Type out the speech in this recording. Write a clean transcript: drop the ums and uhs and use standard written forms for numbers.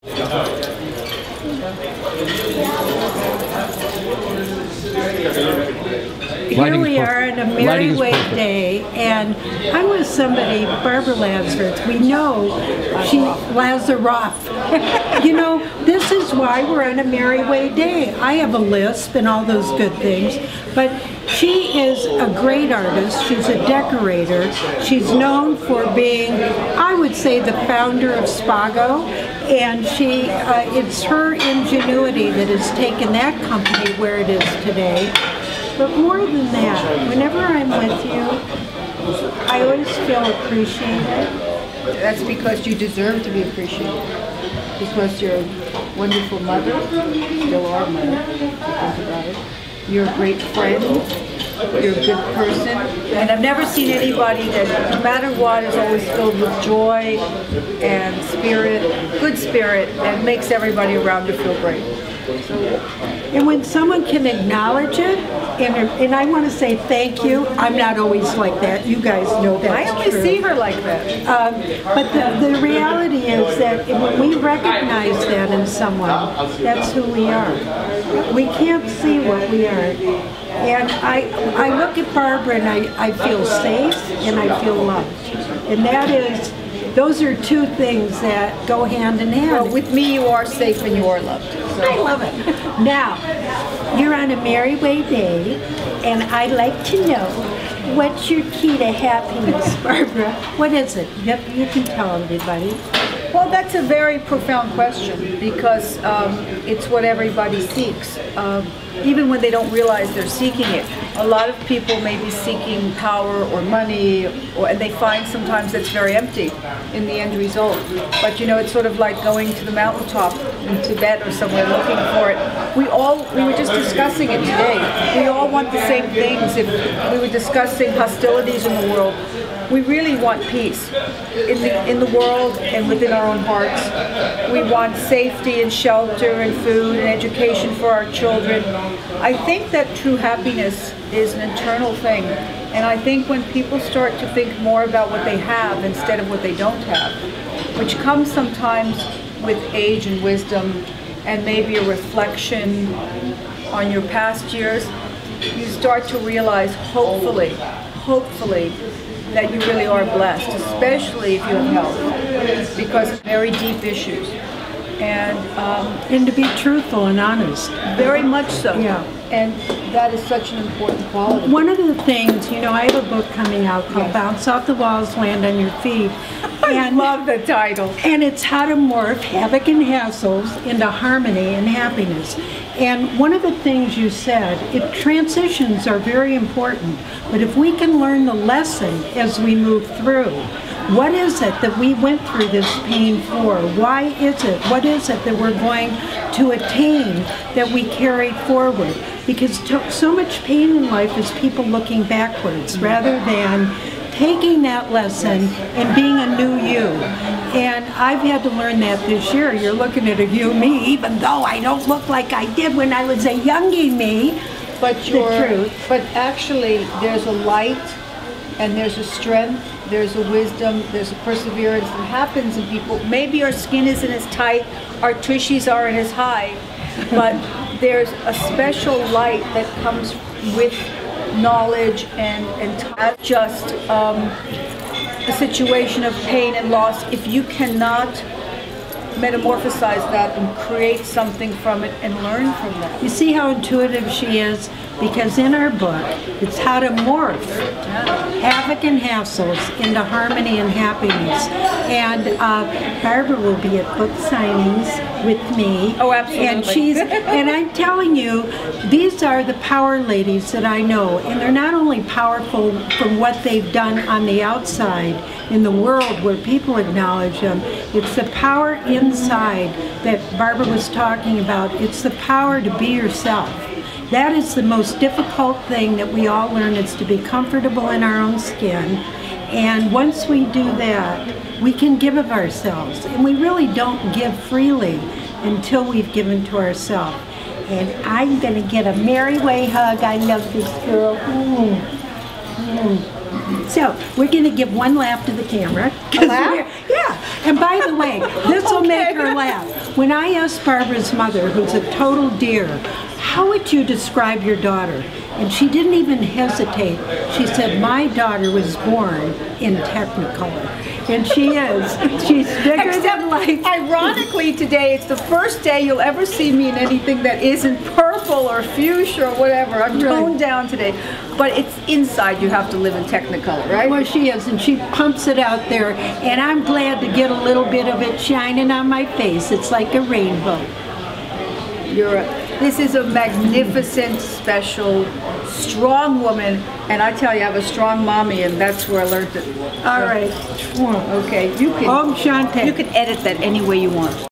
Here we are on a Mary Way Day, and I'm with somebody, Barbara Lazarus. We know she, Lazaroff. You know, this is why we're on a Mary Way Day. I have a lisp and all those good things, but she is a great artist. She's a decorator. She's known for being, I would say, the founder of Spago, and it's her ingenuity that has taken that company where it is today. But more than that, whenever I'm with you, I always feel appreciated. That's because you deserve to be appreciated. Because you're a wonderful mother, still are mother, if you think about it. You're a great friend, you're a good person, and I've never seen anybody that, no matter what, is always filled with joy and spirit, good spirit, and makes everybody around you feel great. And when someone can acknowledge it, and I want to say thank you. I'm not always like that. You guys know that. I only see her like that. But the reality is that when we recognize that in someone, that's who we are. We can't see what we are. And I look at Barbara and I feel safe and I feel loved. And that is, those are two things that go hand in hand. Well, with me you are safe and you are loved. So. I love it. Now, you're on a Mary Way Day, and I'd like to know, what's your key to happiness, Barbara? What is it? You can tell everybody. Well, that's a very profound question, because it's what everybody seeks, even when they don't realize they're seeking it. A lot of people may be seeking power or money, and they find sometimes that's very empty in the end result. But you know, it's sort of like going to the mountaintop in Tibet or somewhere looking for it. We were just discussing it today. We all want the same things. If we were discussing hostilities in the world, we really want peace in the world and within our own hearts. We want safety and shelter and food and education for our children. I think that true happiness is an internal thing. And I think when people start to think more about what they have instead of what they don't have, which comes sometimes with age and wisdom and maybe a reflection on your past years, you start to realize, hopefully, that you really are blessed, especially if you have health, because very deep issues. And to be truthful and honest. Very much so. Yeah. And that is such an important quality. One of the things, you know, I have a book coming out called Bounce Off the Walls, Land on Your Feet. I love the title. And it's how to morph havoc and hassles into harmony and happiness. And one of the things you said, transitions are very important, but if we can learn the lesson as we move through, what is it that we went through this pain for? Why is it? What is it that we're going to attain that we carry forward? Because so much pain in life is people looking backwards rather than taking that lesson and being a new you. And I've had to learn that this year. You're looking at a you me, even though I don't look like I did when I was a youngie me. But But actually, there's a light, and there's a strength, there's a wisdom, there's a perseverance that happens in people. Maybe our skin isn't as tight, our tushies aren't as high, but there's a special light that comes with knowledge and not just a situation of pain and loss. If you cannot metamorphosize that and create something from it and learn from that. You see how intuitive she is? Because in our book, it's how to morph havoc and hassles into harmony and happiness. And Barbara will be at book signings with me. Oh, absolutely. And I'm telling you, these are the power ladies that I know. And they're not only powerful from what they've done on the outside in the world where people acknowledge them, it's the power inside that Barbara was talking about. It's the power to be yourself. That is the most difficult thing that we all learn, is to be comfortable in our own skin. And once we do that, we can give of ourselves. And we really don't give freely until we've given to ourselves. And I'm going to get a Mary Way hug. I love this girl. So we're going to give one laugh to the camera. A laugh? Yeah. And by the way, this will make her laugh. When I asked Barbara's mother, who's a total dear, how would you describe your daughter? And she didn't even hesitate. She said, my daughter was born in Technicolor. And she is. She's bigger than life. Ironically, today it's the first day you'll ever see me in anything that isn't purple or fuchsia or whatever. I'm toned down today. But it's inside you have to live in Technicolor, right? Well, she is, and she pumps it out there. And I'm glad to get a little bit of it shining on my face. It's like a rainbow. This is a magnificent, special, strong woman, and I tell you, I have a strong mommy, and that's where I learned it. All right. Okay, you can Om Shanti. You can edit that any way you want.